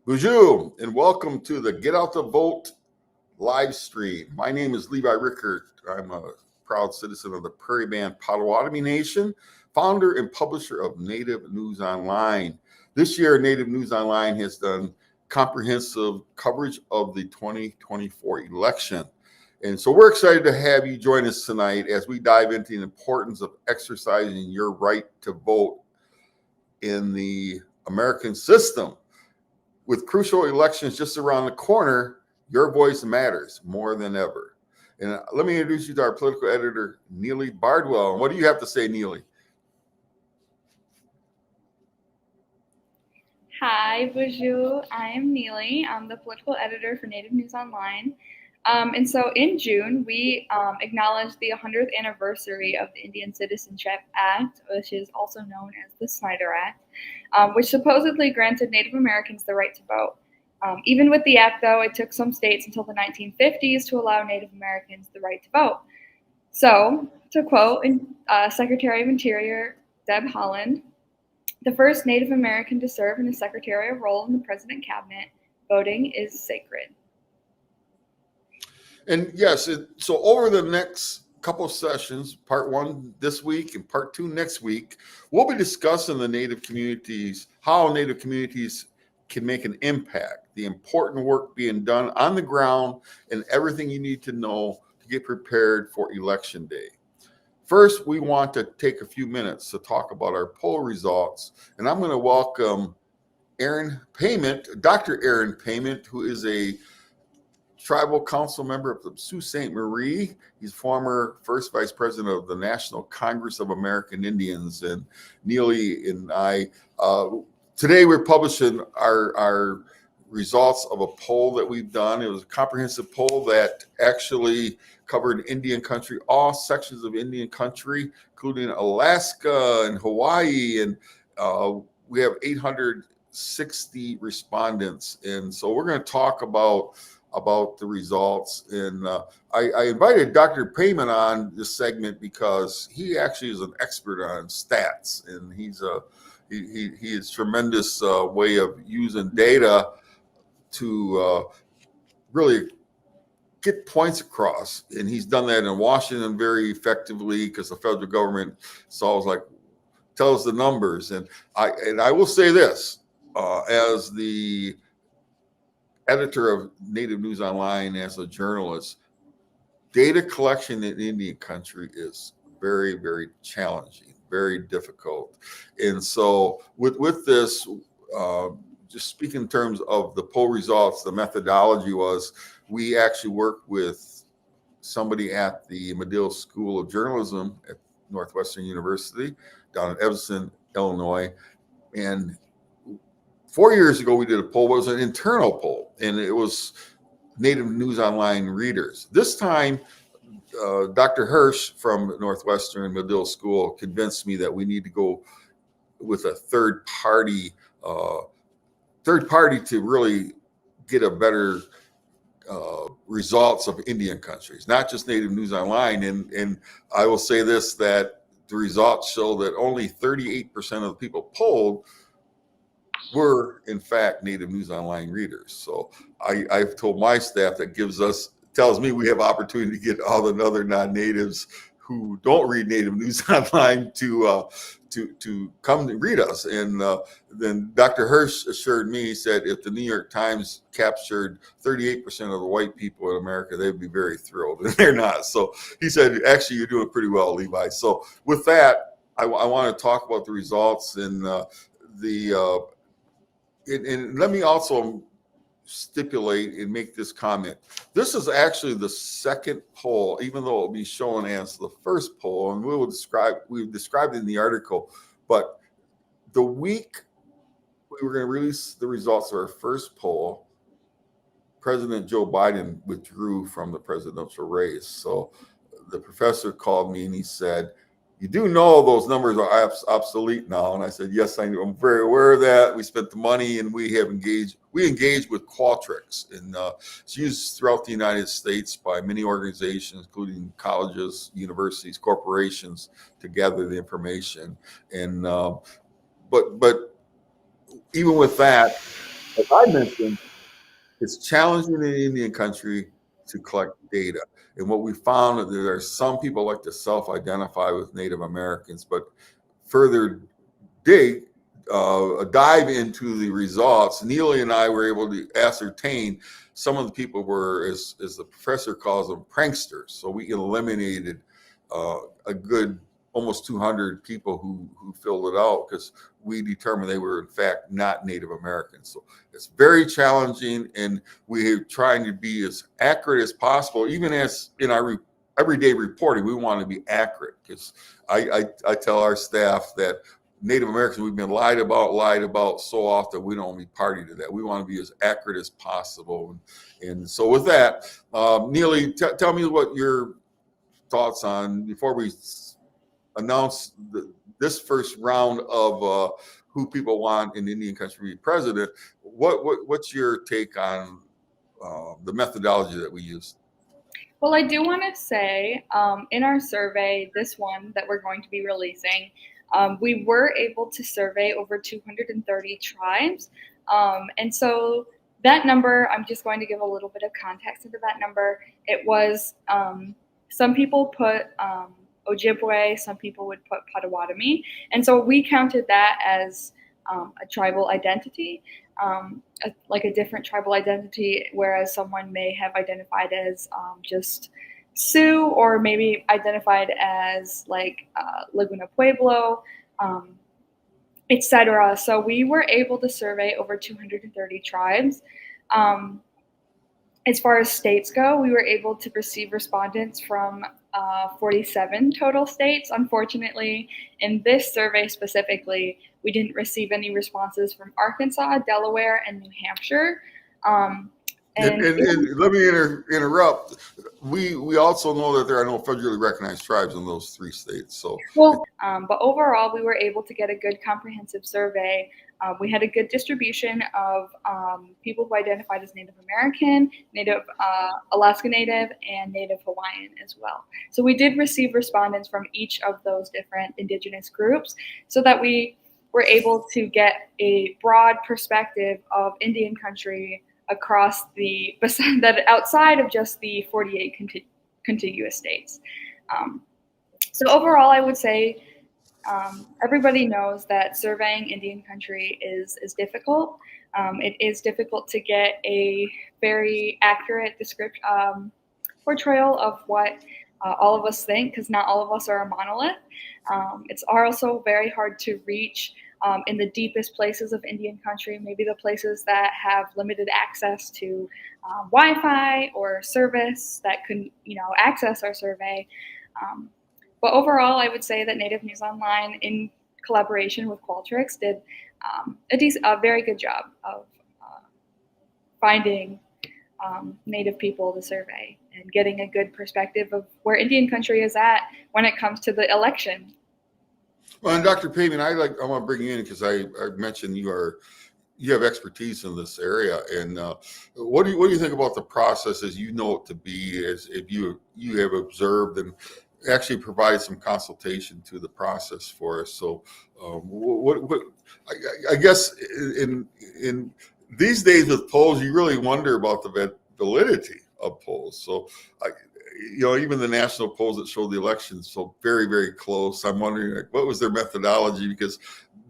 Bonjour, and welcome to the Get Out the Vote live stream. My name is Levi Rickert. I'm a proud citizen of the Prairie Band Potawatomi Nation, founder and publisher of Native News Online. This year, Native News Online has done comprehensive coverage of the 2024 election. And so we're excited to have you join us tonight as we dive into the importance of exercising your right to vote in the American system. With crucial elections just around the corner, your voice matters more than ever. And let me introduce you to our political editor, Neely Bardwell. And what do you have to say, Neely? Hi, bonjour. I am Neely. I'm the political editor for Native News Online. And so in June, we acknowledged the 100th anniversary of the Indian Citizenship Act, which is also known as the Snyder Act, which supposedly granted Native Americans the right to vote. Even with the act, though, it took some states until the 1950s to allow Native Americans the right to vote. So, to quote Secretary of Interior Deb Haaland, the first Native American to serve in a secretarial role in the president cabinet, voting is sacred. And yes, so over the next couple of sessions, part one this week and part two next week, we'll be discussing the Native communities, how Native communities can make an impact, the important work being done on the ground, and everything you need to know to get prepared for Election Day. First, we want to take a few minutes to talk about our poll results, and I'm going to welcome Aaron Payment, Dr. Aaron Payment, who is a tribal council member of the Sault Ste. Marie. He's former first vice president of the National Congress of American Indians. And Neely and I, today we're publishing our results of a poll that we've done. It was a comprehensive poll that actually covered Indian country, all sections of Indian country, including Alaska and Hawaii. And we have 860 respondents. And so we're going to talk about the results. And I invited Dr. Payment on this segment because he actually is an expert on stats, and he is tremendous way of using data to really get points across. And he's done that in Washington very effectively because the federal government tells the numbers. And I will say this, as the editor of Native News Online, as a journalist, data collection in Indian country is very, very challenging, very difficult. And so with this, just speaking in terms of the poll results, the methodology was we actually worked with somebody at the Medill School of Journalism at Northwestern University down in Evanston, Illinois. And 4 years ago, we did a poll. It was an internal poll, and it was Native News Online readers. This time, Dr. Hirsch from Northwestern Medill School convinced me that we need to go with a third party to really get a better results of Indian countries, not just Native News Online. And I will say this, that the results show that only 38% of the people polled were in fact Native News Online readers. So I've told my staff that tells me we have opportunity to get all the other non-natives who don't read Native News Online to come and read us. And then Dr. Hirsch assured me, he said, if the New York Times captured 38% of the white people in America, they'd be very thrilled, and they're not. So he said, actually, you're doing pretty well, Levi. So with that, I want to talk about the results and and let me also stipulate and make this comment. This is actually the second poll, even though it'll be shown as the first poll, and we've described it in the article, but the week we were going to release the results of our first poll, President Joe Biden withdrew from the presidential race. So the professor called me and he said, you do know those numbers are obsolete now. And I said, yes, I know. I'm very aware of that. We spent the money and we engaged with Qualtrics, and it's used throughout the United States by many organizations, including colleges, universities, corporations, to gather the information. And but even with that, as I mentioned, it's challenging in Indian country to collect data. And what we found is there are some people like to self-identify with Native Americans, but further dig, dive into the results, Neely and I were able to ascertain some of the people were, as the professor calls them, pranksters. So we eliminated a good almost 200 people who filled it out because we determined they were in fact not Native Americans. So it's very challenging, and we're trying to be as accurate as possible. Even as in our everyday reporting, we want to be accurate because I tell our staff that Native Americans, we've been lied about so often. We don't want to be party to that. We want to be as accurate as possible. And so with that, Neely, tell me what your thoughts on, before we announce this first round of who people want in Indian country to be president. What's your take on the methodology that we use? Well, I do want to say in our survey, this one that we're going to be releasing, we were able to survey over 230 tribes. And so that number, I'm just going to give a little bit of context into that number. It was, some people put Ojibwe, some people would put Potawatomi. And so we counted that as a tribal identity, like a different tribal identity, whereas someone may have identified as just Sioux, or maybe identified as like Laguna Pueblo, etc. So we were able to survey over 230 tribes. As far as states go, we were able to receive respondents from 47 total states. Unfortunately, in this survey specifically, we didn't receive any responses from Arkansas, Delaware, and New Hampshire. And let me interrupt. We also know that there are no federally recognized tribes in those 3 states. So, well, but overall, we were able to get a good comprehensive survey. We had a good distribution of people who identified as Native American, Native Alaska Native, and Native Hawaiian as well. So we did receive respondents from each of those different indigenous groups, so that we were able to get a broad perspective of Indian country across that outside of just the 48 contiguous states. So overall, I would say everybody knows that surveying Indian country is difficult. It is difficult to get a very accurate description, portrayal of what all of us think, because not all of us are a monolith. It's also very hard to reach in the deepest places of Indian country, maybe the places that have limited access to Wi-Fi or service that couldn't, access our survey. But overall, I would say that Native News Online, in collaboration with Qualtrics, did a very good job of finding Native people to survey and getting a good perspective of where Indian country is at when it comes to the election. Well, and Dr. Payman, I want to bring you in because I mentioned you have expertise in this area, and what do you think about the process as you know it to be, as if you have observed and actually provide some consultation to the process for us? So, I guess in these days with polls, you really wonder about the validity of polls. So, even the national polls that show the elections so very, very close, I'm wondering what was their methodology, because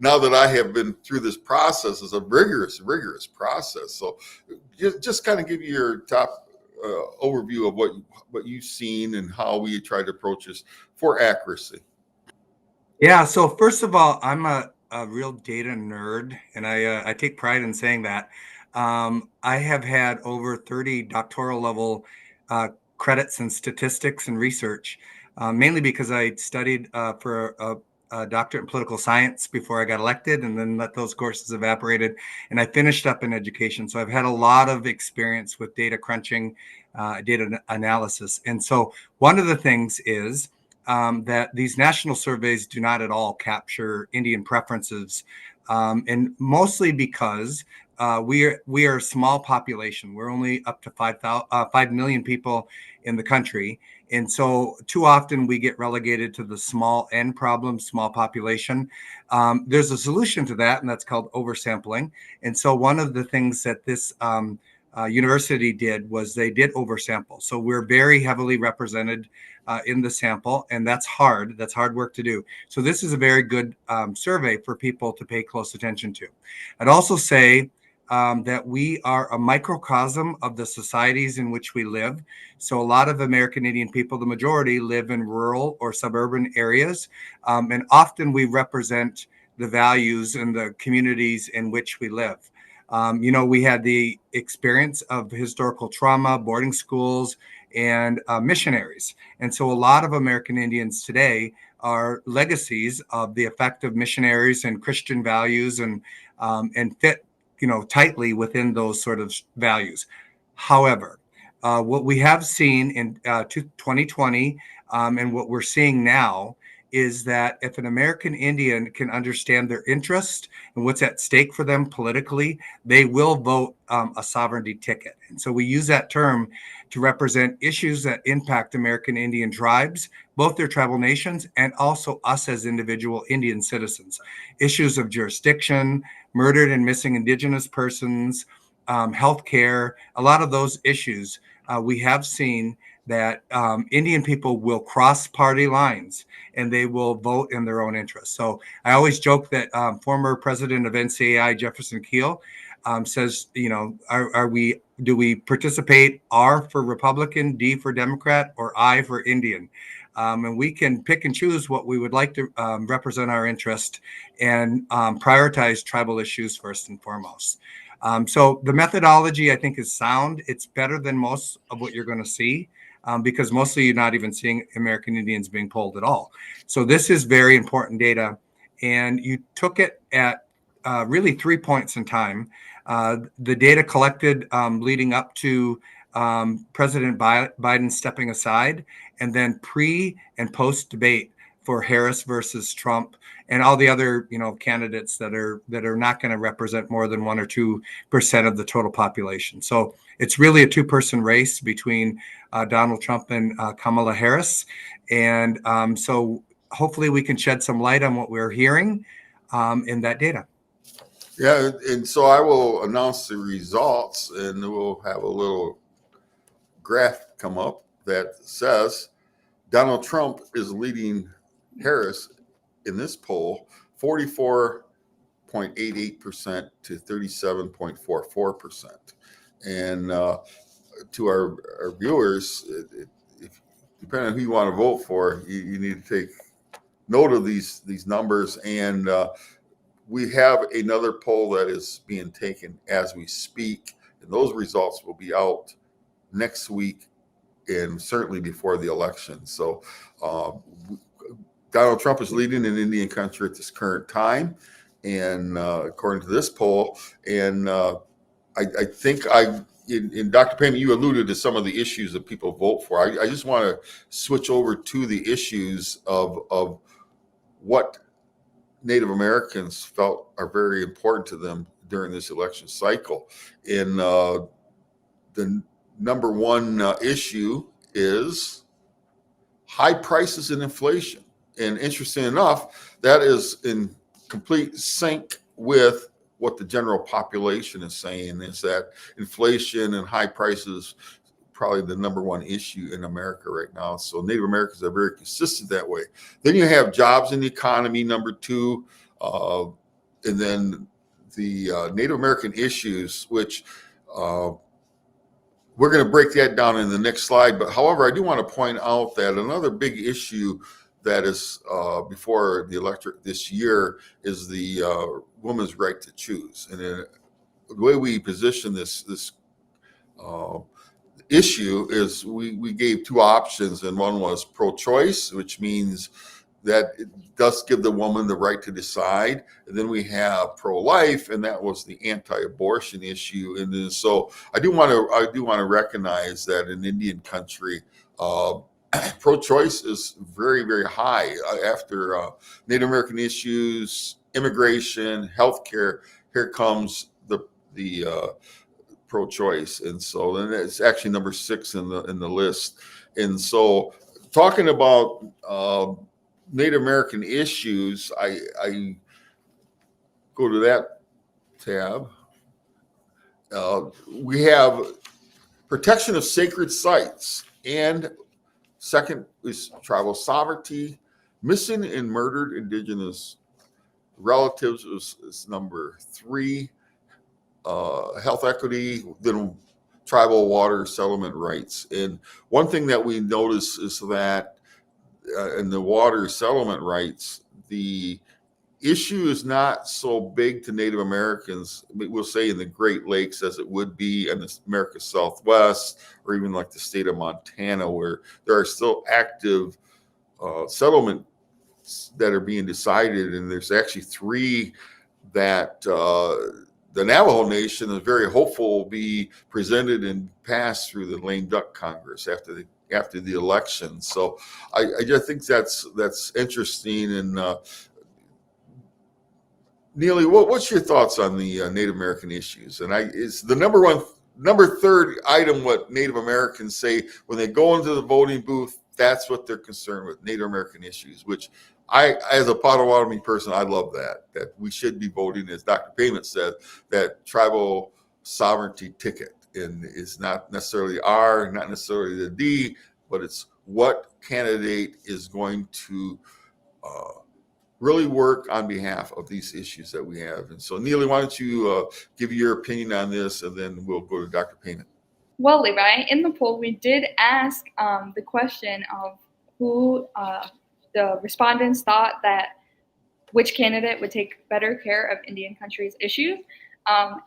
now that I have been through this process, it's a rigorous process. So just kind of give you your top overview of what you've seen and how we try to approach this for accuracy. Yeah. So first of all, I'm a real data nerd, and I take pride in saying that. I have had over 30 doctoral level credits in statistics and research, mainly because I studied for a doctorate in political science before I got elected, and then let those courses evaporated, and I finished up in education. So I've had a lot of experience with data crunching, data analysis. And so one of the things is that these national surveys do not at all capture Indian preferences, and mostly because we are a small population. We're only up to 5 million people in the country. And so too often we get relegated to the small n problem, small population. There's a solution to that, and that's called oversampling. And so one of the things that this university did was they did oversample. So we're very heavily represented in the sample, and that's hard. That's hard work to do. So this is a very good survey for people to pay close attention to. I'd also say that we are a microcosm of the societies in which we live. So a lot of American Indian people, the majority, live in rural or suburban areas. And often we represent the values and the communities in which we live. We had the experience of historical trauma, boarding schools, and missionaries. And so a lot of American Indians today are legacies of the effect of missionaries and Christian values and fit tightly within those sort of values. However, what we have seen in 2020 and what we're seeing now is that if an American Indian can understand their interest and what's at stake for them politically, they will vote a sovereignty ticket. And so we use that term to represent issues that impact American Indian tribes, both their tribal nations and also us as individual Indian citizens. Issues of jurisdiction, murdered and missing Indigenous persons, healthcare, a lot of those issues we have seen that Indian people will cross party lines and they will vote in their own interest. So I always joke that former president of NCAI, Jefferson Keel, says, do we participate R for Republican, D for Democrat, or I for Indian? And we can pick and choose what we would like to represent our interest and prioritize tribal issues first and foremost. So the methodology, I think, is sound. It's better than most of what you're going to see. Because mostly you're not even seeing American Indians being polled at all. So this is very important data. And you took it at really 3 points in time. The data collected leading up to President Biden stepping aside, and then pre and post debate for Harris versus Trump and all the other candidates that are not going to represent more than 1 or 2% of the total population. So it's really a two-person race between Donald Trump and Kamala Harris. And so hopefully we can shed some light on what we're hearing in that data. Yeah, and so I will announce the results, and we'll have a little graph come up that says Donald Trump is leading Harris in this poll 44.88% to 37.44%. And to our viewers, depending on who you want to vote for, you need to take note of these numbers. And we have another poll that is being taken as we speak, and those results will be out next week and certainly before the election. So Donald Trump is leading in Indian country at this current time, and according to this poll, and I think in Dr. Payman, you alluded to some of the issues that people vote for. I just want to switch over to the issues of what Native Americans felt are very important to them during this election cycle. And the number one issue is high prices and inflation. And interesting enough, that is in complete sync with what the general population is saying, is that inflation and high prices probably the number one issue in America right now. So Native Americans are very consistent that way. Then you have jobs in the economy, number two, and then the Native American issues, which we're going to break that down in the next slide. But however, I do want to point out that another big issue that is before the electorate this year is the woman's right to choose. And the way we position this issue is we gave two options, and one was pro-choice, which means that it does give the woman the right to decide. And then we have pro-life, and that was the anti-abortion issue. And then, so I do want to recognize that in Indian country, pro-choice is very, very high. After Native American issues, immigration, healthcare, here comes the the pro-choice, and so then it's actually number 6 in the list. And so, talking about Native American issues, I go to that tab. We have protection of sacred sites, and second is tribal sovereignty. Missing and murdered indigenous relatives is number 3. Health equity, then tribal water settlement rights. And one thing that we notice is that in the water settlement rights, the issue is not so big to Native Americans, we'll say in the Great Lakes, as it would be in the America's Southwest, or even like the state of Montana, where there are still active settlements that are being decided. And there's actually 3 that the Navajo Nation is very hopeful will be presented and passed through the lame duck Congress after the election. So I just think that's interesting. And Neely, what's your thoughts on the Native American issues? And is the number 3rd item what Native Americans say when they go into the voting booth? That's what they're concerned with, Native American issues, which as a Potawatomi person, I love that we should be voting, as Dr. Payment said, that tribal sovereignty ticket. And it's not necessarily R, not necessarily the D, but it's what candidate is going to really work on behalf of these issues that we have. And so, Neely, why don't you give your opinion on this, and then we'll go to Dr. Payment. Well, Levi, in the poll, we did ask the question of who the respondents thought that which candidate would take better care of Indian country's issues.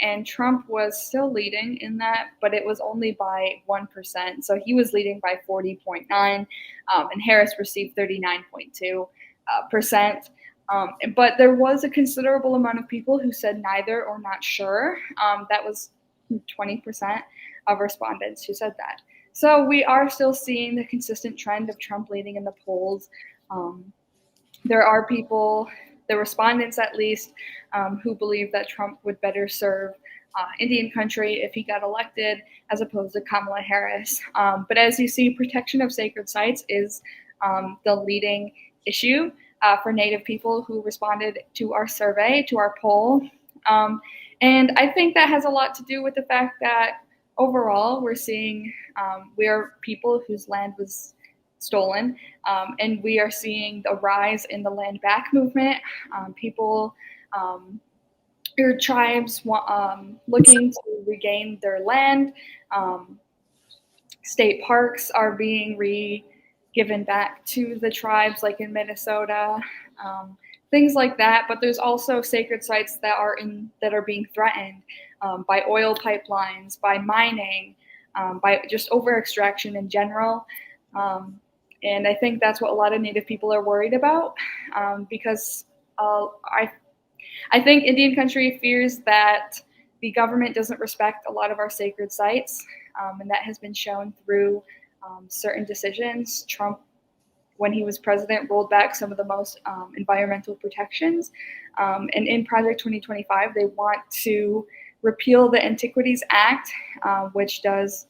And Trump was still leading in that, but it was only by 1%. So he was leading by 40.9, and Harris received 39.2%. But there was a considerable amount of people who said neither or not sure. That was 20% of respondents who said that. So we are still seeing the consistent trend of Trump leading in the polls. There are people, the respondents at least, who believe that Trump would better serve Indian country if he got elected, as opposed to Kamala Harris. But as you see, protection of sacred sites is the leading issue for Native people who responded to our survey, to our poll. And I think that has a lot to do with the fact that overall we're seeing we are people whose land was stolen, and we are seeing the rise in the land back movement. People, your tribes looking to regain their land. State parks are being given back to the tribes, like in Minnesota, things like that. But there's also sacred sites that are being threatened by oil pipelines, by mining, by just over extraction in general. And I think that's what a lot of Native people are worried about, because I think Indian country fears that the government doesn't respect a lot of our sacred sites, and that has been shown through certain decisions. Trump, when he was president, rolled back some of the most environmental protections. And in Project 2025, they want to repeal the Antiquities Act, which does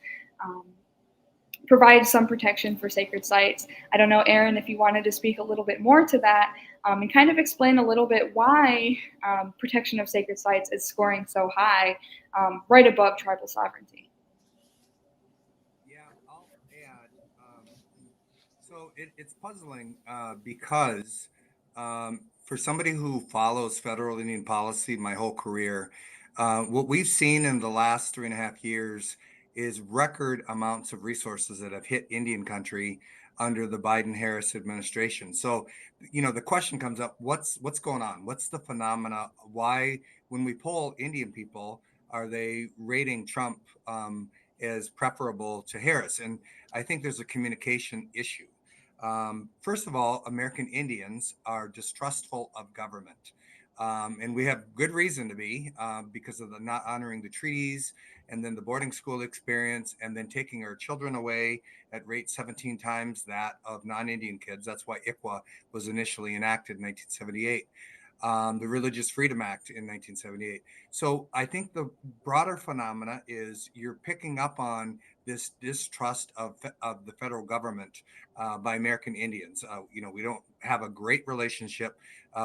provide some protection for sacred sites. I don't know, Aaron, if you wanted to speak a little bit more to that, and kind of explain a little bit why protection of sacred sites is scoring so high, right above tribal sovereignty. Yeah, I'll add. So it's puzzling because for somebody who follows federal Indian policy my whole career, what we've seen in the last 3.5 years is record amounts of resources that have hit Indian country under the Biden-Harris administration. So, the question comes up, what's going on? What's the phenomena? Why, when we poll Indian people, are they rating Trump as preferable to Harris? And I think there's a communication issue. First of all, American Indians are distrustful of government. And we have good reason to be, because of the not honoring the treaties, and then the boarding school experience, and then taking our children away at rate 17 times that of non-Indian kids. That's why ICWA was initially enacted in 1978. the Religious Freedom Act in 1978. So I think the broader phenomena is you're picking up on this distrust of the federal government by American Indians. We don't have a great relationship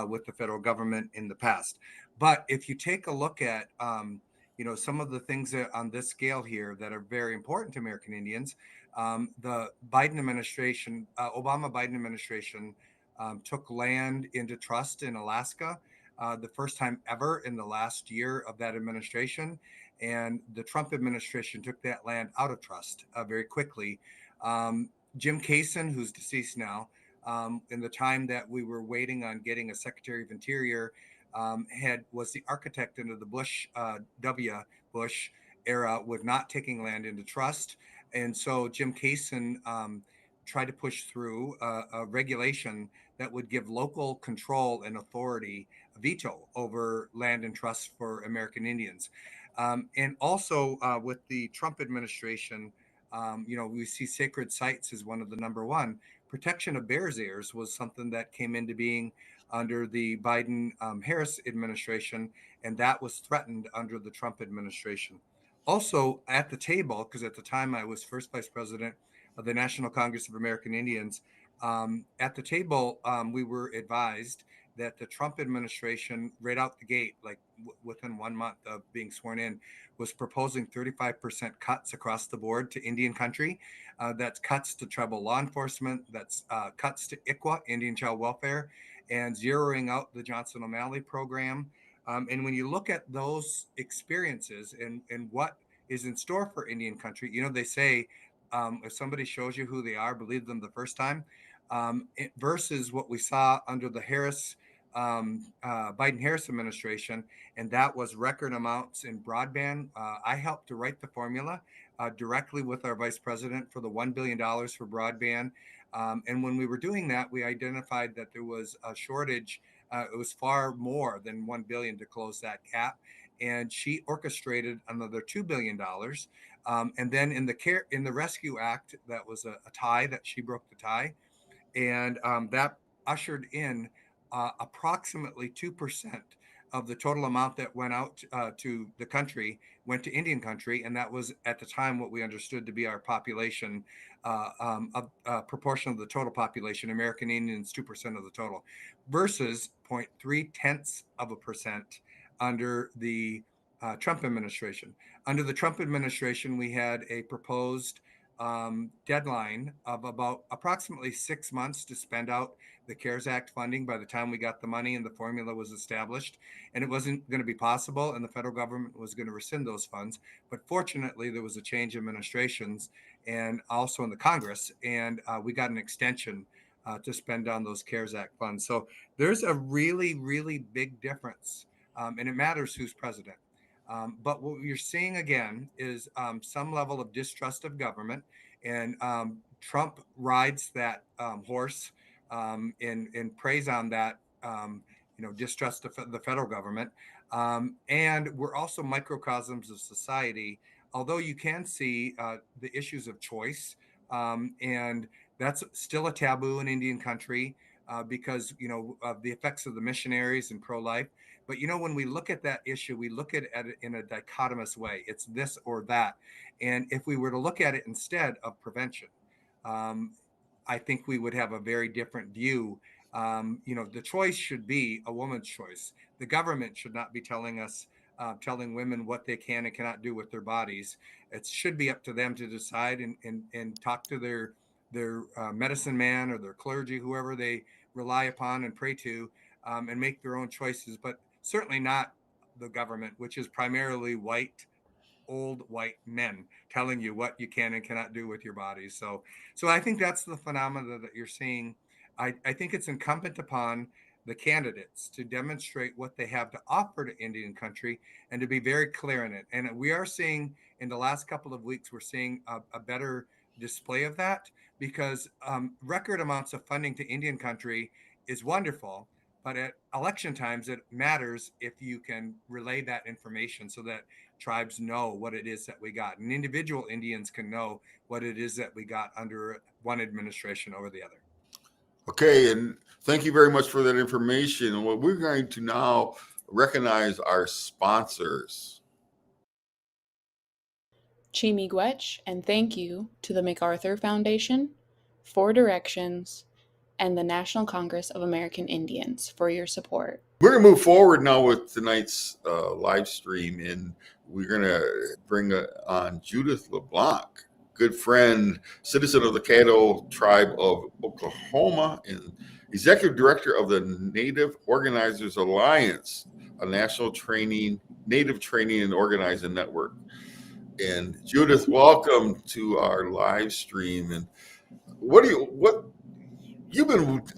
with the federal government in the past. But if you take a look at some of the things that on this scale here that are very important to American Indians, the Biden administration, Obama-Biden administration, took land into trust in Alaska, the first time ever in the last year of that administration. And the Trump administration took that land out of trust very quickly. Jim Kaysen, who's deceased now, in the time that we were waiting on getting a Secretary of Interior, was the architect under the Bush era with not taking land into trust. And so Jim Kaysen tried to push through a regulation that would give local control and authority, a veto over land and trust for American Indians. And also with the Trump administration, we see sacred sites as one of the number one. Protection of bears' ears was something that came into being under the Biden-Harris administration, and that was threatened under the Trump administration. Also at the table, because at the time I was first vice president of the National Congress of American Indians, at the table we were advised that the Trump administration, right out the gate, like within 1 month of being sworn in, was proposing 35% cuts across the board to Indian country. That's cuts to tribal law enforcement, that's cuts to ICWA, Indian Child Welfare, and zeroing out the Johnson O'Malley program. And when you look at those experiences and what is in store for Indian country, they say, if somebody shows you who they are, believe them the first time, versus what we saw under the Biden-Harris administration, and that was record amounts in broadband. I helped to write the formula directly with our vice president for the $1 billion for broadband. And when we were doing that, we identified that there was a shortage. It was far more than $1 billion to close that gap. And she orchestrated another $2 billion. And then in the Rescue Act, that was a tie that she broke the tie. And that ushered in approximately 2% of the total amount that went out to the country went to Indian country. And that was at the time what we understood to be our population, a proportion of the total population, American Indians, 2% of the total, versus 0.3% under the Trump administration. Under the Trump administration, we had a proposed deadline of about approximately 6 months to spend out the CARES Act funding by the time we got the money and the formula was established. And it wasn't going to be possible, and the federal government was going to rescind those funds. But fortunately, there was a change in administrations and also in the Congress, and we got an extension to spend on those CARES Act funds. So there's a really, really big difference, and it matters who's president. But what you're seeing again is some level of distrust of government, and Trump rides that horse and preys on that distrust of the federal government. And we're also microcosms of society, although you can see the issues of choice, and that's still a taboo in Indian country. Because of the effects of the missionaries and pro-life. But when we look at that issue, we look at it in a dichotomous way. It's this or that. And if we were to look at it instead of prevention, I think we would have a very different view. The choice should be a woman's choice. The government should not be telling women what they can and cannot do with their bodies. It should be up to them to decide and talk to their medicine man or their clergy, whoever they rely upon and pray to, and make their own choices, but certainly not the government, which is primarily old white men telling you what you can and cannot do with your bodies. So I think that's the phenomena that you're seeing. I think it's incumbent upon the candidates to demonstrate what they have to offer to Indian country and to be very clear in it. And we are seeing in the last couple of weeks, we're seeing a better display of that, because record amounts of funding to Indian country is wonderful, but at election times it matters if you can relay that information so that tribes know what it is that we got, and individual Indians can know what it is that we got under one administration over the other. Okay, and thank you very much for that information. Well, we're going to now recognize our sponsors. Chi-miigwech, and thank you to the MacArthur Foundation, Four Directions, and the National Congress of American Indians for your support. We're going to move forward now with tonight's live stream, and we're going to bring on Judith Le Blanc, good friend, citizen of the Caddo tribe of Oklahoma, and executive director of the Native Organizers Alliance, a national Native training and organizing network. And Judith, welcome to our live stream. And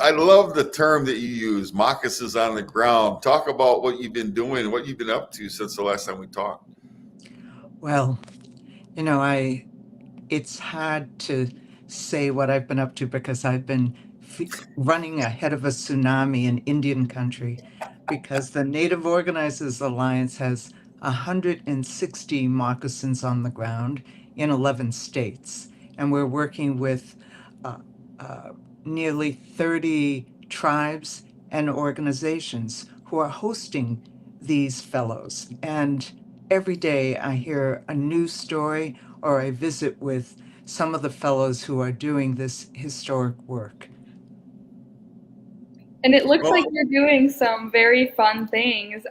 I love the term that you use, moccasins on the ground. Talk about what you've been doing and what you've been up to since the last time we talked. Well, it's hard to say what I've been up to because I've been running ahead of a tsunami in Indian country, because the Native Organizers Alliance has 160 moccasins on the ground in 11 states. And we're working with nearly 30 tribes and organizations who are hosting these fellows. And every day I hear a new story, or I visit with some of the fellows who are doing this historic work. And it looks like you're doing some very fun things,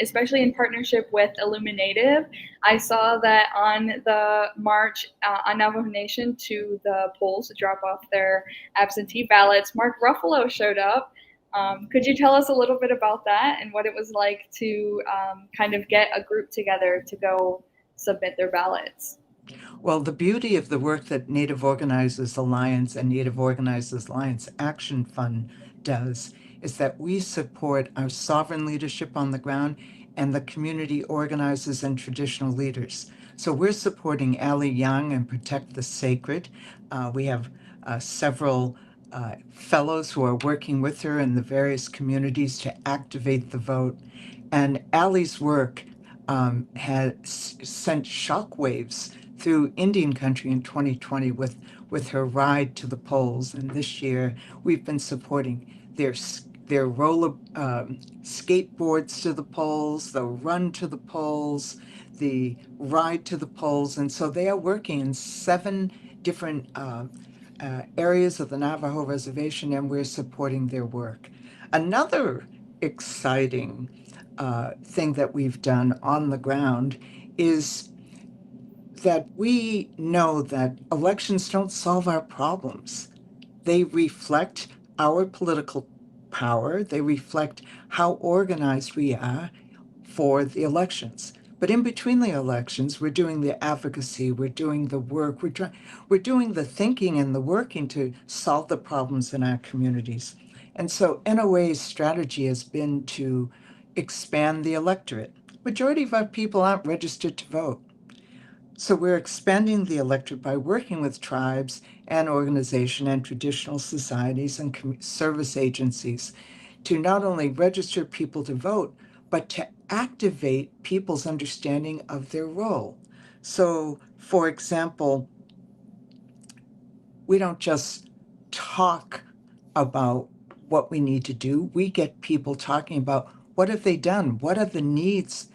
especially in partnership with Illuminative. I saw that on the march on Navajo Nation to the polls to drop off their absentee ballots, Mark Ruffalo showed up. Could you tell us a little bit about that and what it was like to kind of get a group together to go submit their ballots? Well, the beauty of the work that Native Organizers Alliance and Native Organizers Alliance Action Fund does is that we support our sovereign leadership on the ground and the community organizers and traditional leaders. So we're supporting Allie Young and Protect the Sacred. We have several fellows who are working with her in the various communities to activate the vote. And Allie's work has sent shockwaves through Indian country in 2020 with her ride to the polls. And this year we've been supporting their roller skateboards to the polls, the run to the polls, the ride to the polls. And so they are working in 7 different areas of the Navajo Reservation, and we're supporting their work. Another exciting thing that we've done on the ground is that we know that elections don't solve our problems. They reflect our political power. They reflect how organized we are for the elections. But in between the elections, we're doing the advocacy, we're doing the work, we're doing the thinking and the working to solve the problems in our communities. And so NOA's strategy has been to expand the electorate. Majority of our people aren't registered to vote. So we're expanding the electorate by working with tribes and organizations and traditional societies and service agencies to not only register people to vote, but to activate people's understanding of their role. So, for example, we don't just talk about what we need to do. We get people talking about what have they done? What are the needs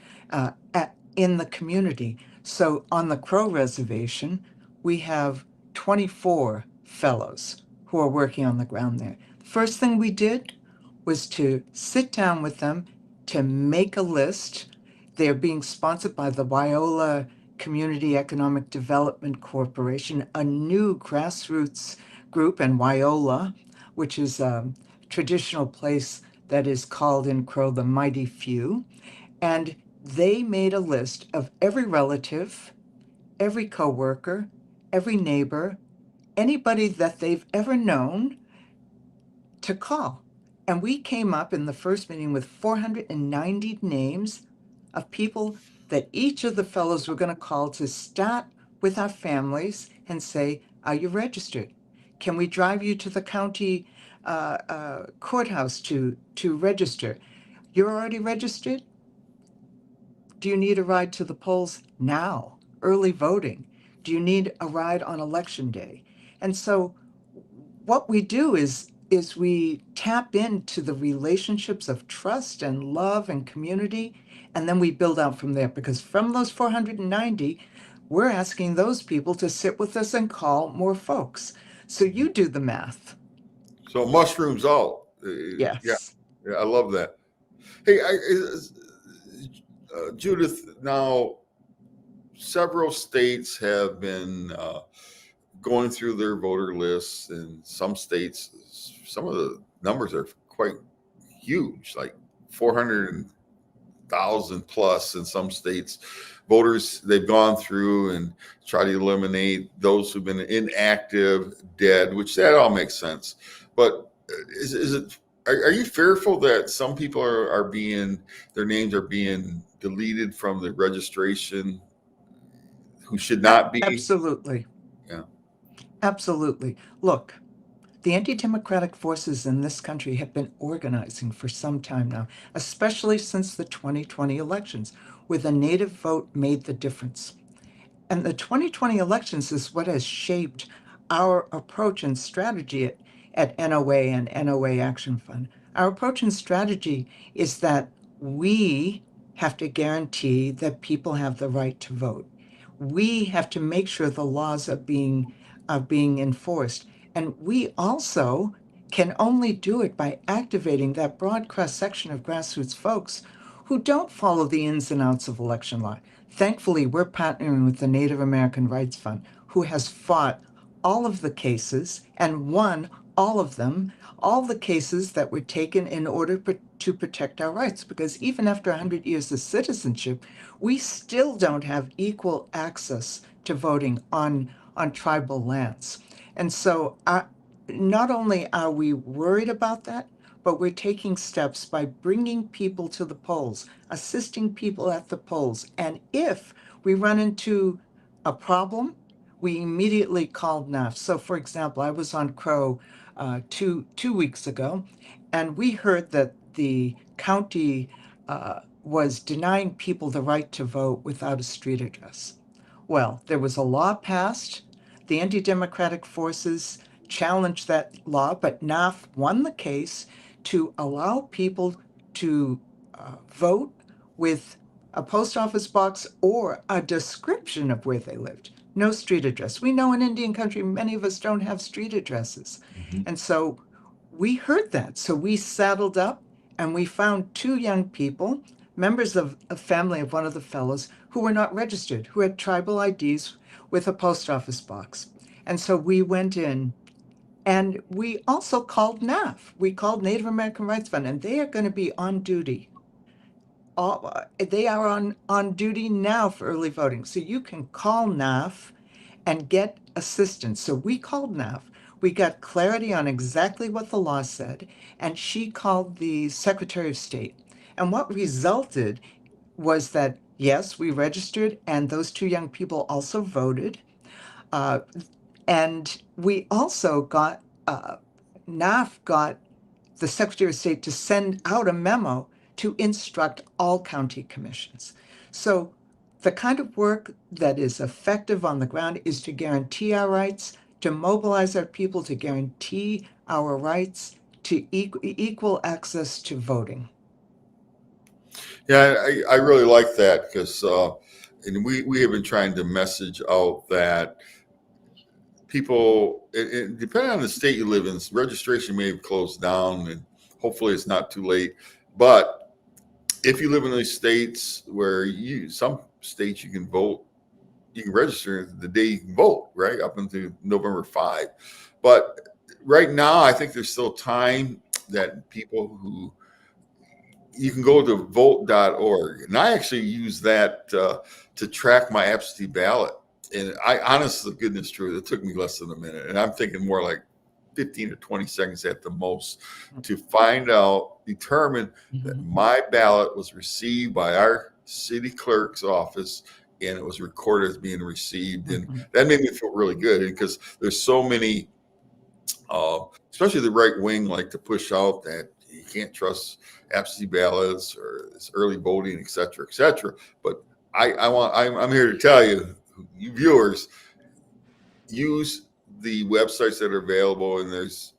in the community? So on the Crow Reservation, we have 24 fellows who are working on the ground there. The first thing we did was to sit down with them to make a list. They're being sponsored by the Wyola Community Economic Development Corporation, a new grassroots group in Wyola, which is a traditional place that is called in Crow the Mighty Few. And they made a list of every relative, every coworker, every neighbor, anybody that they've ever known to call. And we came up in the first meeting with 490 names of people that each of the fellows were going to call to start with our families and say, are you registered? Can we drive you to the county courthouse to register? You're already registered? Do you need a ride to the polls now? Early voting? Do you need a ride on election day? And so what we do is is we tap into the relationships of trust and love and community, and then we build out from there. Because from those 490, we're asking those people to sit with us and call more folks. So you do the math. So mushrooms out. Yes. Yeah, I love that. Hey, Judith, now several states have been going through their voter lists, and some states, some of the numbers are quite huge, like 400,000 plus in some states. Voters, they've gone through and try to eliminate those who've been inactive, dead, which that all makes sense. But is it, are you fearful that some people are being, their names are being deleted from the registration who should not be? Absolutely. Yeah. Absolutely. Look, the anti-democratic forces in this country have been organizing for some time now, especially since the 2020 elections, where the Native vote made the difference. And the 2020 elections is what has shaped our approach and strategy at NOA and NOA Action Fund. Our approach and strategy is that we have to guarantee that people have the right to vote. We have to make sure the laws are being enforced. And we also can only do it by activating that broad cross-section of grassroots folks who don't follow the ins and outs of election law. Thankfully, we're partnering with the Native American Rights Fund, who has fought all of the cases and won all of them, all the cases that were taken in order to protect our rights. Because even after 100 years of citizenship, we still don't have equal access to voting on tribal lands. And so not only are we worried about that, but we're taking steps by bringing people to the polls, assisting people at the polls. And if we run into a problem, we immediately called NAF. So, for example, I was on Crow 2 weeks ago, and we heard that the county was denying people the right to vote without a street address. Well, there was a law passed. The anti-democratic forces challenged that law, but NAF won the case to allow people to vote with a post office box or a description of where they lived. No street address. We know in Indian country, many of us don't have street addresses. Mm-hmm. And so we heard that. So we saddled up and we found 2 young people, members of a family of one of the fellows, who were not registered, who had tribal IDs with a post office box. And so we went in. And we also called NAF. We called Native American Rights Fund, and they are going to be on duty. They are on duty now for early voting. So you can call NAF and get assistance. So we called NAF. We got clarity on exactly what the law said, and she called the Secretary of State. And what resulted was that, yes, we registered, and those 2 young people also voted. And we also got, NAF got the Secretary of State to send out a memo to instruct all county commissions. So the kind of work that is effective on the ground is to guarantee our rights, to mobilize our people, to guarantee our rights to equal access to voting. Yeah, I really like that because and we have been trying to message out that people, depending on the state you live in, registration may have closed down, and hopefully it's not too late. But if you live in these states where some states you can vote, you can register the day you can vote, right? Up until November 5. But right now, I think there's still time that people you can go to vote.org. And I actually use that to track my absentee ballot. And I, honest to goodness truth, it took me less than a minute. And I'm thinking more like 15 or 20 seconds at the most to determine that my ballot was received by our city clerk's office and it was recorded as being received. And that made me feel really good because there's so many, especially the right wing, like to push out that you can't trust absentee ballots or it's early voting, et cetera, et cetera. But I'm here to tell you, you viewers, use the websites that are available, and there's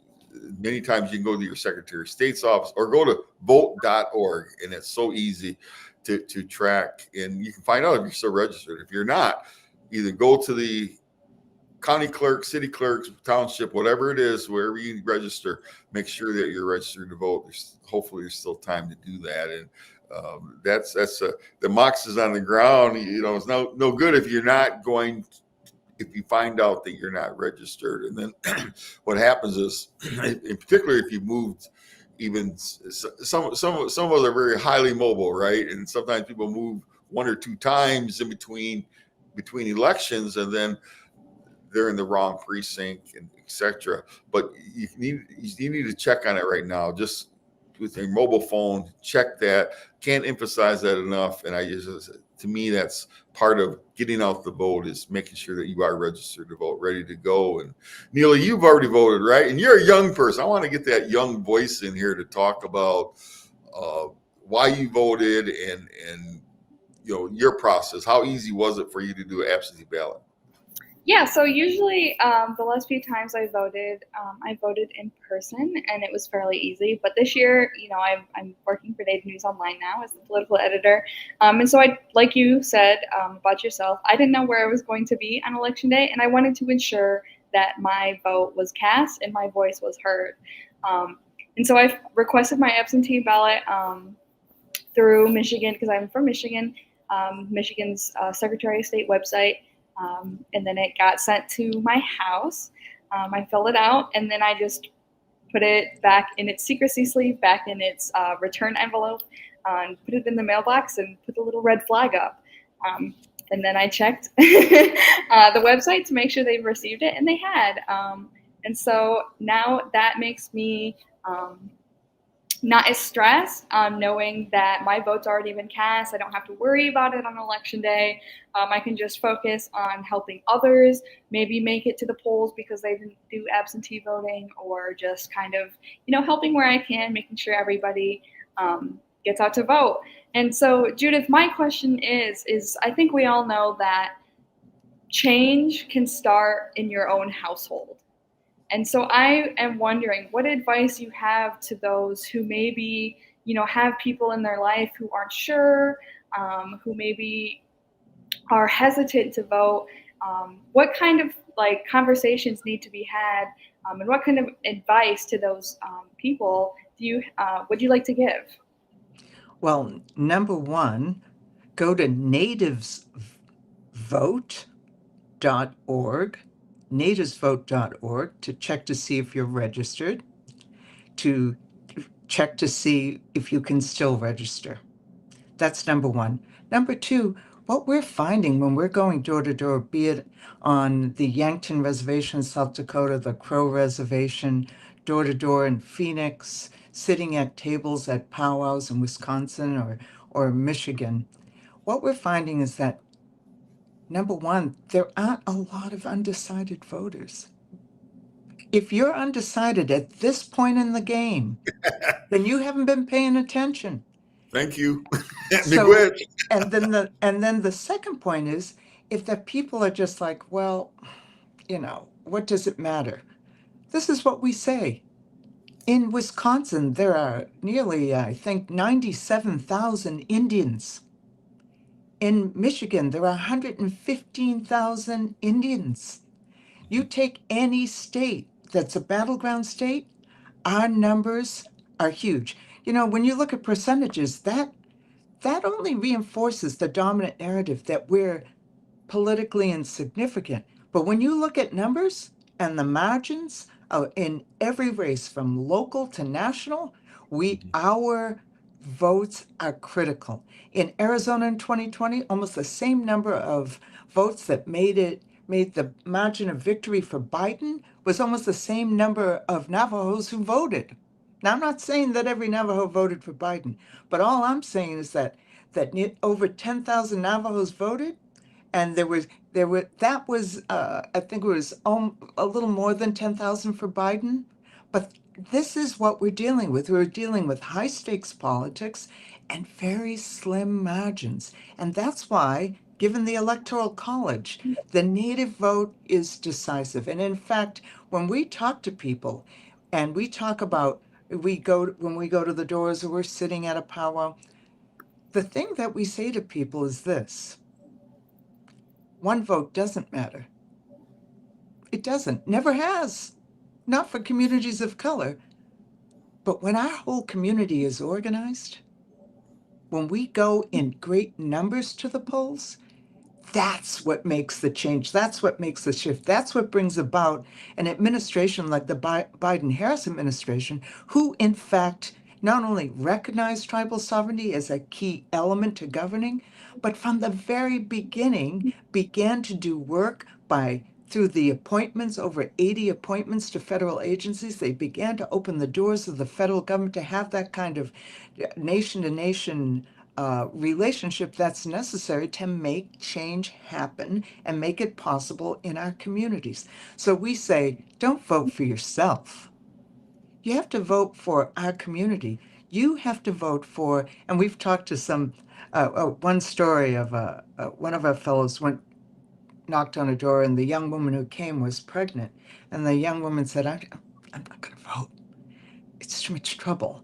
many times you can go to your Secretary of State's office or go to vote.org, and it's so easy to track, and you can find out if you're still registered. If you're not, either go to the county clerk, city clerks, township, whatever it is, wherever you register, make sure that you're registered to vote. Hopefully there's still time to do that. And that's the mox is on the ground. It's no good if you're not going, if you find out that you're not registered. And then what happens is, in particular, if you moved, even some of us are very highly mobile, right? And sometimes people move one or two times in between elections, and then they're in the wrong precinct, and etc. But you need to check on it right now. Just with your mobile phone, check that. Can't emphasize that enough. And to me, that's part of getting out the vote, is making sure that you are registered to vote, ready to go. And Neely, you've already voted, right? And you're a young person. I want to get that young voice in here to talk about why you voted and your process. How easy was it for you to do an absentee ballot? Yeah, so usually the last few times I voted in person, and it was fairly easy. But this year, I'm working for Native News Online now as the political editor. And so like you said about yourself, I didn't know where I was going to be on Election Day, and I wanted to ensure that my vote was cast and my voice was heard. And so I requested my absentee ballot through Michigan, because I'm from Michigan, Michigan's Secretary of State website. And then it got sent to my house. I filled it out, and then I just put it back in its secrecy sleeve, back in its return envelope, and put it in the mailbox and put the little red flag up. And then I checked the website to make sure they've received it, and they had. And so now that makes me not as stressed, knowing that my vote's already been cast. I don't have to worry about it on Election Day. I can just focus on helping others maybe make it to the polls because they didn't do absentee voting, or just kind of, helping where I can, making sure everybody gets out to vote. And so, Judith, my question is I think we all know that change can start in your own household. And so I am wondering what advice you have to those who maybe, have people in their life who aren't sure, who maybe are hesitant to vote. What kind of conversations need to be had, and what kind of advice to those people would you like to give? Well, number one, go to nativesvote.org. nativesvote.org to check to see if you're registered, to check to see if you can still register. That's number one. Number two, what we're finding when we're going door to door, be it on the Yankton Reservation, South Dakota, the Crow Reservation, door to door in Phoenix, sitting at tables at powwows in Wisconsin or Michigan, what we're finding is that, number one, there aren't a lot of undecided voters. If you're undecided at this point in the game, then you haven't been paying attention. Thank you. So, and then the second point is, if the people are just like, well, what does it matter? This is what we say. In Wisconsin, there are nearly, I think, 97,000 Indians. In Michigan, there are 115,000 Indians. You take any state that's a battleground state, our numbers are huge. When you look at percentages, that only reinforces the dominant narrative that we're politically insignificant. But when you look at numbers and the margins in every race from local to national, our votes are critical. In Arizona in 2020, almost the same number of votes that made the margin of victory for Biden was almost the same number of Navajos who voted. Now, I'm not saying that every Navajo voted for Biden, but all I'm saying is that over 10,000 Navajos voted, and I think it was a little more than 10,000 for Biden. But this is what we're dealing with. We're dealing with high stakes politics and very slim margins. And that's why, given the Electoral College, the Native vote is decisive. And in fact, when we talk to people, And we talk about, when we go to the doors or we're sitting at a powwow, the thing that we say to people is this: one vote doesn't matter. It doesn't, never has, not for communities of color. But when our whole community is organized, when we go in great numbers to the polls, that's what makes the change. That's what makes the shift. That's what brings about an administration like the Biden-Harris administration, who in fact not only recognized tribal sovereignty as a key element to governing, but from the very beginning began to do work through the appointments, over 80 appointments to federal agencies. They began to open the doors of the federal government to have that kind of nation-to-nation relationship that's necessary to make change happen and make it possible in our communities. So we say, don't vote for yourself. You have to vote for our community. You have to vote for, and we've talked to one story of one of our fellows knocked on a door, and the young woman who came was pregnant. And the young woman said, I'm not going to vote. It's too much trouble.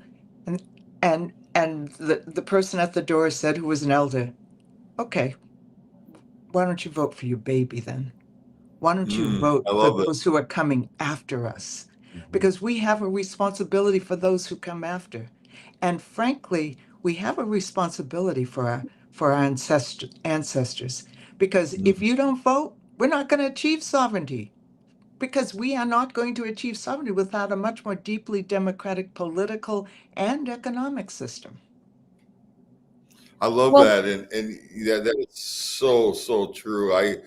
And the person at the door said, who was an elder, okay, why don't you vote for your baby then? Why don't you vote I for love that. those who are coming after us? Because we have a responsibility for those who come after. And frankly, we have a responsibility for our ancestors. Because if you don't vote, we're not going to achieve sovereignty. Because we are not going to achieve sovereignty without a much more deeply democratic political and economic system. I love Well- that, and that is so true. And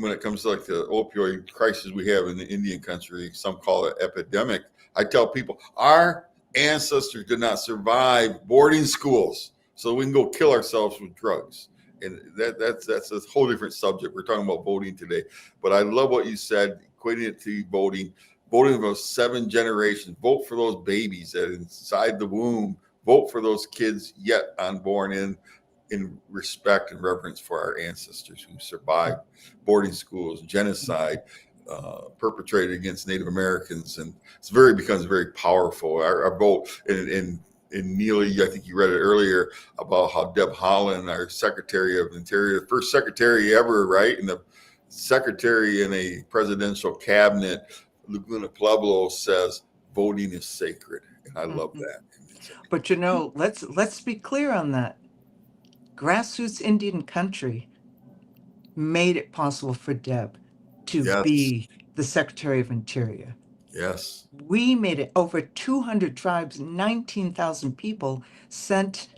when it comes to like the opioid crisis we have in the Indian country, some call it epidemic. I tell people our ancestors did not survive boarding schools, so we can go kill ourselves with drugs. And that's a whole different subject. We're talking about voting today, but I love what you said, equating it to voting for those 7 generations. Vote for those babies that are inside the womb. Vote for those kids yet unborn in respect and reverence for our ancestors who survived boarding schools, genocide perpetrated against Native Americans, and becomes very powerful. Our vote in Neely, I think you read it earlier about how Deb Haaland, our Secretary of Interior, first secretary ever, right? And the secretary in a presidential cabinet, Laguna Pueblo, says voting is sacred. And I love that. But let's be clear on that. Grassroots Indian country made it possible for Deb to be the Secretary of Interior. Yes. We made it. Over 200 tribes, 19,000 people sent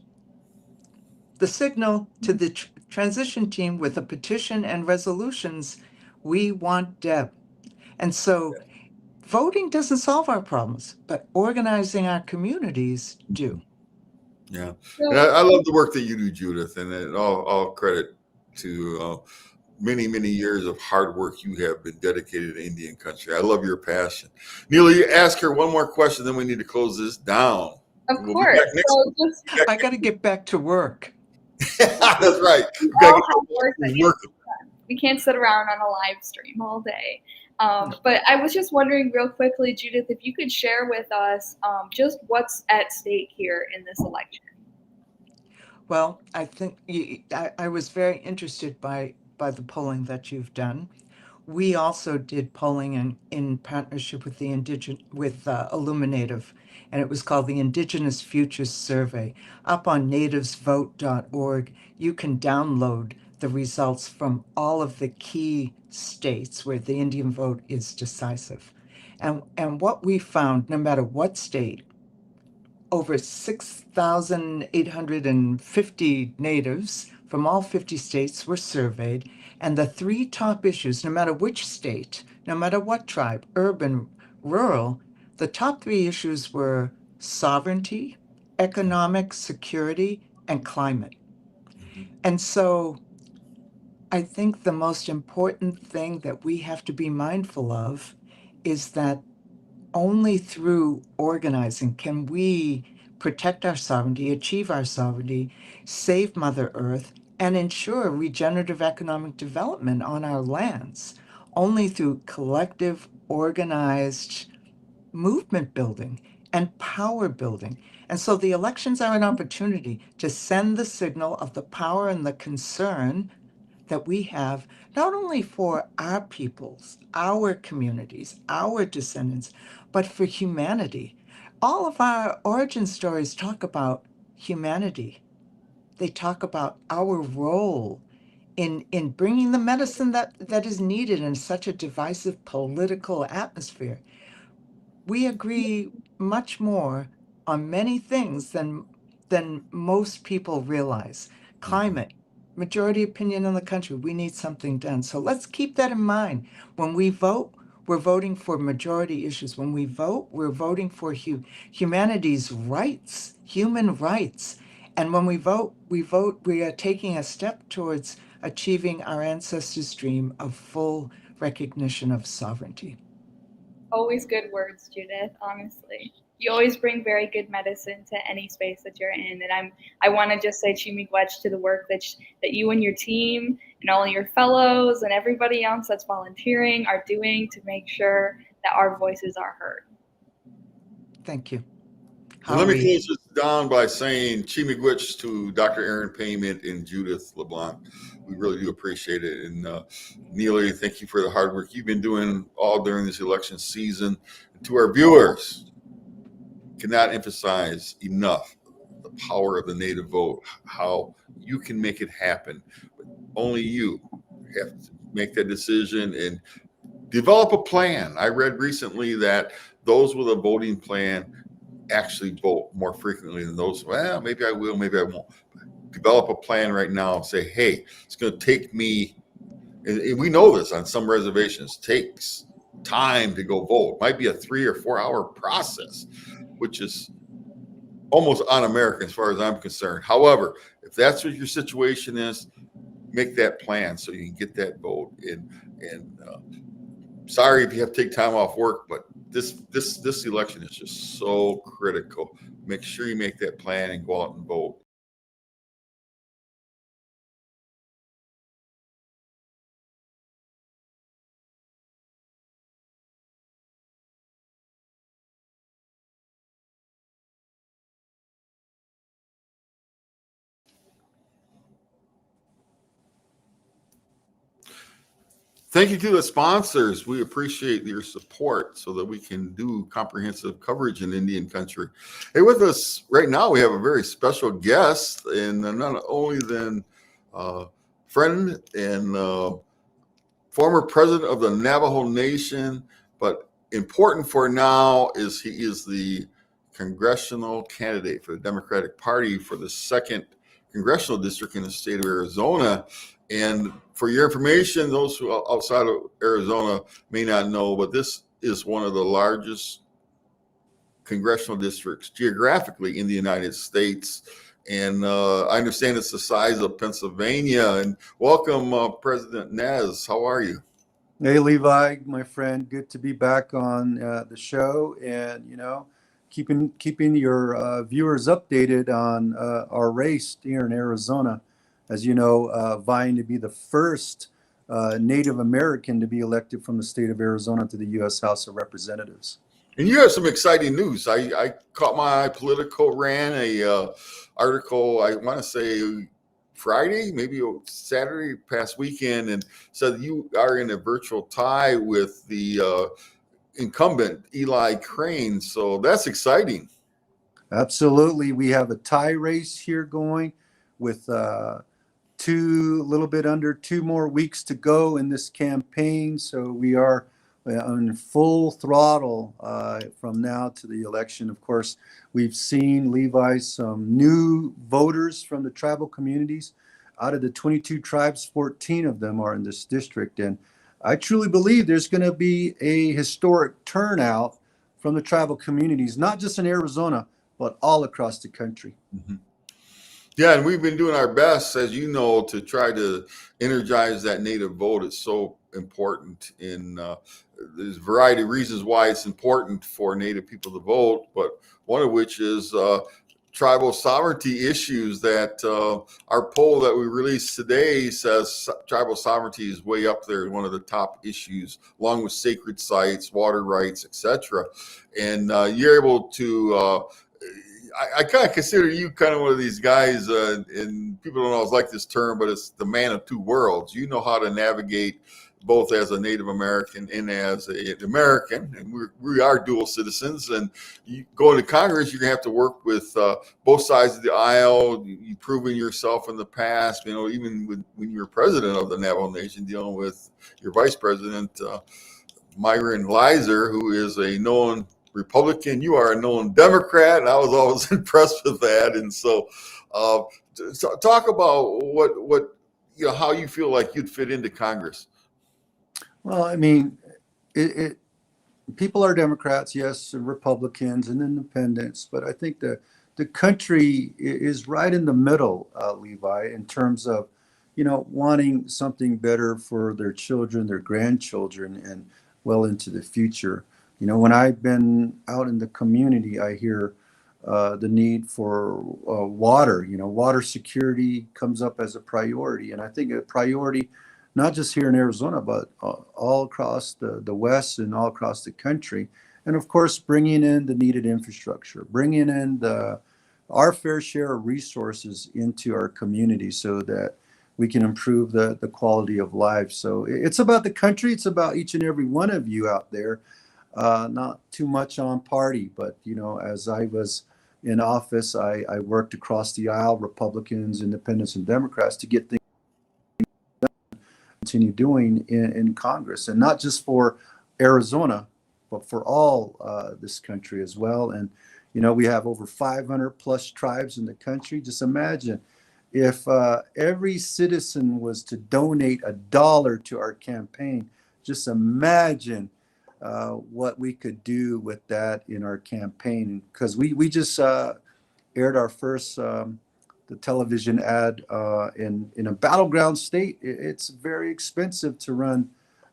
the signal to the transition team with a petition and resolutions. We want Deb. And so voting doesn't solve our problems, but organizing our communities do. Yeah. And I love the work that you do, Judith, and all credit to many years of hard work you have been dedicated to Indian country. I love your passion. Neely, ask her one more question, then we need to close this down. Of course. So I got to get back to work. That's right. We can't sit around on a live stream all day. But I was just wondering real quickly, Judith, if you could share with us just what's at stake here in this election. Well, I think I was very interested by the polling that you've done. We also did polling in partnership with Illuminative, and it was called the Indigenous Futures Survey. Up on nativesvote.org, you can download the results from all of the key states where the Indian vote is decisive. And what we found, no matter what state, over 6,850 natives from all 50 states were surveyed, and the 3 top issues, no matter which state, no matter what tribe, urban, rural, the top 3 issues were sovereignty, economic security, and climate. And so I think the most important thing that we have to be mindful of is that only through organizing can we protect our sovereignty, achieve our sovereignty, save Mother Earth, and ensure regenerative economic development on our lands. Only through collective, organized movement building and power building. And so the elections are an opportunity to send the signal of the power and the concern that we have, not only for our peoples, our communities, our descendants, but for humanity. All of our origin stories talk about humanity. They talk about our role in bringing the medicine that is needed in such a divisive political atmosphere. We agree much more on many things than most people realize. Climate, majority opinion in the country, we need something done. So let's keep that in mind. When we vote, we're voting for majority issues. When we vote, we're voting for humanity's rights, human rights. And when we vote, we are taking a step towards achieving our ancestors' dream of full recognition of sovereignty. Always good words, Judith, honestly. You always bring very good medicine to any space that you're in. And I want to just say chimigwech to the work that you and your team and all your fellows and everybody else that's volunteering are doing to make sure that our voices are heard. Thank you. And let me close this down by saying chimigwech to Dr. Aaron Payment and Judith Le Blanc. We really do appreciate it. And Neely, thank you for the hard work you've been doing all during this election season. And to our viewers, cannot emphasize enough the power of the Native vote, how you can make it happen. But only you have to make that decision and develop a plan. I read recently that those with a voting plan actually vote more frequently than those, well, maybe I will, maybe I won't. Develop a plan right now and say, hey, it's going to take me, and we know this on some reservations, takes time to go vote. Might be a 3 or 4 hour process, which is almost un-American as far as I'm concerned. However, if that's what your situation is, make that plan so you can get that vote. And sorry if you have to take time off work, but this election is just so critical. Make sure you make that plan and go out and vote. Thank you to the sponsors. We appreciate your support so that we can do comprehensive coverage in Indian country. Hey, with us right now, we have a very special guest, and none only than friend and former president of the Navajo Nation, but important for now is he is the congressional candidate for the Democratic Party for the 2nd Congressional District in the state of Arizona. And for your information, those who are outside of Arizona may not know, but this is one of the largest congressional districts geographically in the United States. And I understand it's the size of Pennsylvania. And welcome, President Nez. How are you? Hey, Levi, my friend. Good to be back on the show, and keeping your viewers updated on our race here in Arizona. As you know, vying to be the first Native American to be elected from the state of Arizona to the U.S. House of Representatives. And you have some exciting news. I caught my eye. Politico ran a article, I want to say Friday, maybe Saturday past weekend, and said you are in a virtual tie with the incumbent Eli Crane. So that's exciting. Absolutely. We have a tie race here going with a little bit under 2 more weeks to go in this campaign. So we are on full throttle from now to the election. Of course, we've seen, Levi, some new voters from the tribal communities. Out of the 22 tribes, 14 of them are in this district. And I truly believe there's going to be a historic turnout from the tribal communities, not just in Arizona, but all across the country. Mm-hmm. Yeah, and we've been doing our best, as you know, to try to energize that Native vote. It's so important. There's a variety of reasons why it's important for Native people to vote, but one of which is tribal sovereignty issues that our poll that we released today says tribal sovereignty is way up there, one of the top issues, along with sacred sites, water rights, etc. And you're able to. I kind of consider you kind of one of these guys, and people don't always like this term, but it's the man of two worlds. You know how to navigate both as a Native American and as an American, and we are dual citizens. And you go into Congress, you're gonna have to work with both sides of the aisle. You've proven yourself in the past. You know, even when you were president of the Navajo Nation, dealing with your vice president, Myron Lizer, who is a known Republican. You are a known Democrat, and I was always impressed with that. And so, talk about what how you feel like you'd fit into Congress. Well, I mean, people are Democrats, yes, and Republicans and independents, but I think the country is right in the middle, Levi, in terms of, wanting something better for their children, their grandchildren, and well into the future. When I've been out in the community, I hear the need for water. Water security comes up as a priority, and I think a priority not just here in Arizona, but all across the West and all across the country. And of course, bringing in the needed infrastructure, bringing in our fair share of resources into our community so that we can improve the quality of life. So it's about the country. It's about each and every one of you out there. Not too much on party, but as I was in office, I worked across the aisle, Republicans, Independents, and Democrats, to get things continue doing in Congress, and not just for Arizona, but for all this country as well. And we have over 500 plus tribes in the country. Just imagine if every citizen was to donate $1 to our campaign. Just imagine what we could do with that in our campaign, because we just aired our first the television ad in a battleground state. It's very expensive to run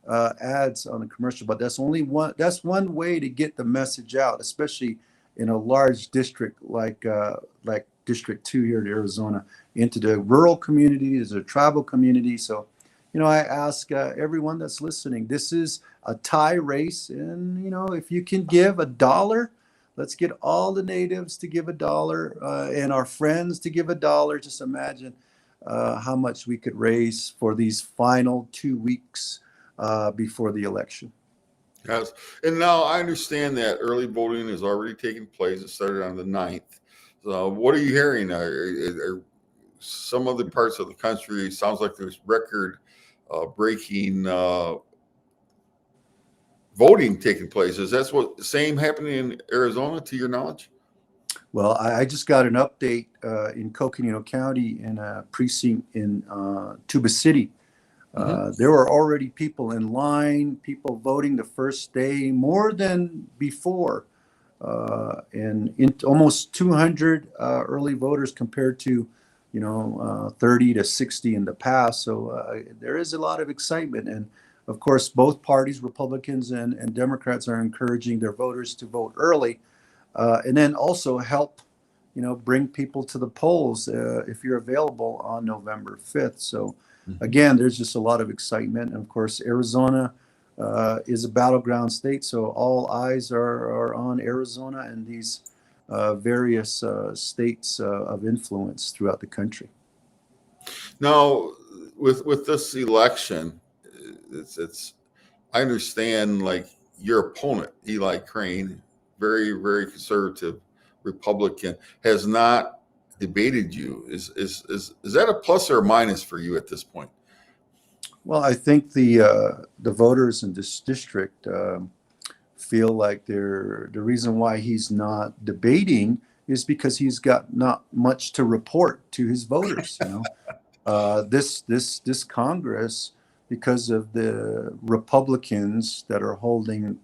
ads on a commercial, but that's one way to get the message out, especially in a large district like District 2 here in Arizona, into the rural communities, the tribal community. So I ask everyone that's listening, this is a tie race, and if you can give $1, let's get all the natives to give $1 and our friends to give $1. Just imagine how much we could raise for these final 2 weeks before the election. Yes. And now I understand that early voting is already taking place. It started on the 9th. So what are you hearing? Are some other parts of the country, sounds like there's record breaking voting taking place. Is that what same happening in Arizona, to your knowledge? Well, I just got an update in Coconino County in a precinct in Tuba City. There were already people in line, people voting the first day, more than before, and almost 200 early voters compared to 30 to 60 in the past. So there is a lot of excitement. And of course, both parties, Republicans and Democrats, are encouraging their voters to vote early, and then also help, bring people to the polls if you're available on November 5th. So again, there's just a lot of excitement. And of course, Arizona is a battleground state. So all eyes are on Arizona and these various states of influence throughout the country. Now, with this election, I understand, like, your opponent, Eli Crane, very, very conservative Republican, has not debated you. Is that a plus or a minus for you at this point? Well, I think the voters in this district feel like the reason why he's not debating is because he's got not much to report to his voters. This Congress, because of the Republicans that are holding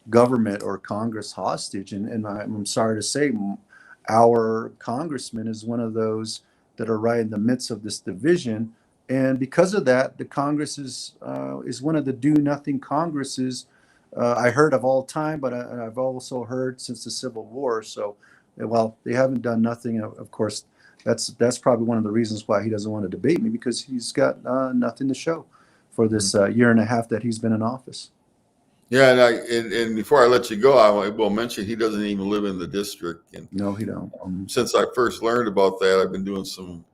government or Congress hostage, and I'm sorry to say, our congressman is one of those that are right in the midst of this division. And because of that, the Congress is one of the do-nothing Congresses I heard of all time, but I've also heard since the Civil War. So Well, they haven't done nothing. Of course, that's probably one of the reasons why he doesn't want to debate me, because he's got nothing to show for this year and a half that he's been in office. Yeah, and before I let you go, I will mention he doesn't even live in the district. And No, he don't. since I first learned about that, I've been doing some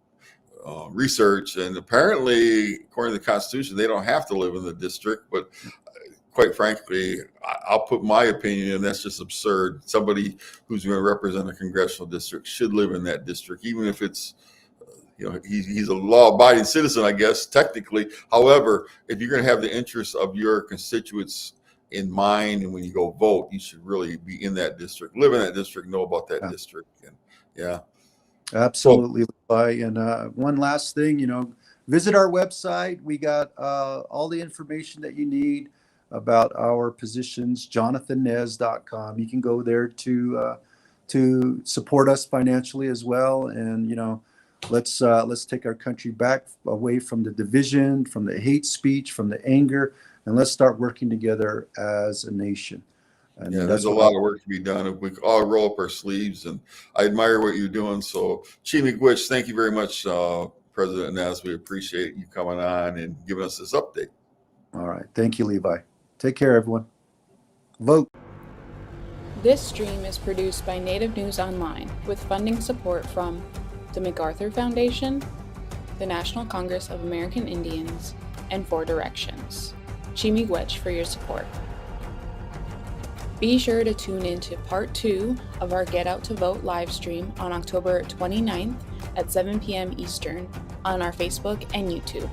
research, and apparently, according to the Constitution, they don't have to live in the district. But quite frankly, I'll put my opinion in. That's just absurd. Somebody who's going to represent a congressional district should live in that district, even if it's, he's a law-abiding citizen, I guess, technically. However, if you're going to have the interests of your constituents in mind, and when you go vote, you should really be in that district, live in that district, know about that district. And yeah. Absolutely, Levi. And one last thing, visit our website. We got all the information that you need about our positions, jonathannez.com. You can go there to support us financially as well. And, let's take our country back away from the division, from the hate speech, from the anger, and let's start working together as a nation. And yeah, there's a lot of work to be done. If we all roll up our sleeves, and I admire what you're doing. So, Chimigwich, thank you very much, President Nez. We appreciate you coming on and giving us this update. All right. Thank you, Levi. Take care, everyone. Vote. This stream is produced by Native News Online with funding support from the MacArthur Foundation, the National Congress of American Indians, and 4 Directions. Chimigwech for your support. Be sure to tune in to part 2 of our Get Out to Vote live stream on October 29th at 7 p.m. Eastern on our Facebook and YouTube.